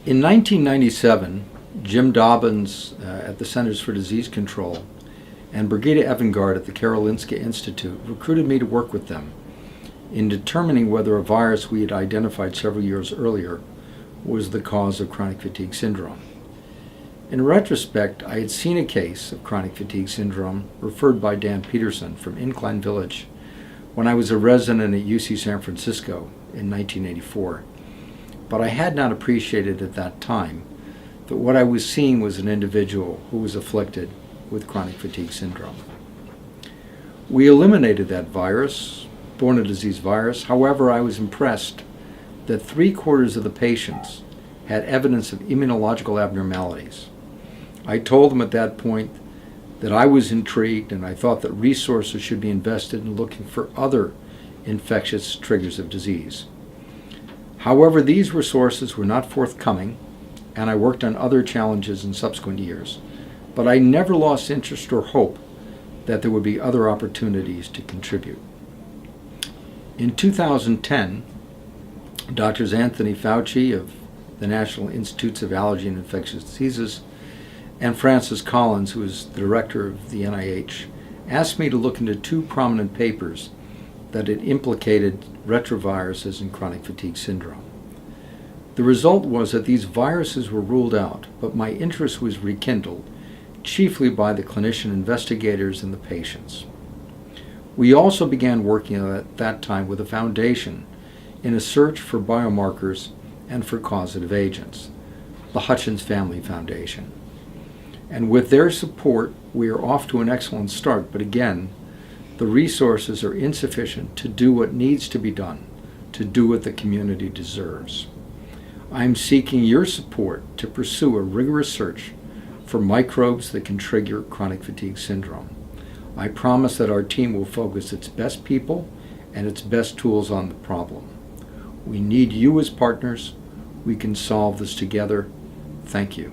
In 1997, Jim Dobbins at the Centers for Disease Control and Brigitte Evangard at the Karolinska Institute recruited me to work with them in determining whether a virus we had identified several years earlier was the cause of chronic fatigue syndrome. In retrospect, I had seen a case of chronic fatigue syndrome referred by Dan Peterson from Incline Village when I was a resident at UC San Francisco in 1984. But I had not appreciated at that time that what I was seeing was an individual who was afflicted with chronic fatigue syndrome. We eliminated that virus, born a disease virus. However, I was impressed that 3/4 of the patients had evidence of immunological abnormalities. I told them at that point that I was intrigued and I thought that resources should be invested in looking for other infectious triggers of disease. However, these resources were not forthcoming, and I worked on other challenges in subsequent years, but I never lost interest or hope that there would be other opportunities to contribute. In 2010, Drs. Anthony Fauci of the National Institutes of Allergy and Infectious Diseases and Francis Collins, who is the director of the NIH, asked me to look into two prominent papers that had implicated retroviruses in chronic fatigue syndrome. The result was that these viruses were ruled out, but my interest was rekindled, chiefly by the clinician investigators and the patients. We also began working at that time with a foundation in a search for biomarkers and for causative agents, the Hutchins Family Foundation. And with their support, we are off to an excellent start, but again, the resources are insufficient to do what needs to be done, to do what the community deserves. I am seeking your support to pursue a rigorous search for microbes that can trigger chronic fatigue syndrome. I promise that our team will focus its best people and its best tools on the problem. We need you as partners. We can solve this together. Thank you.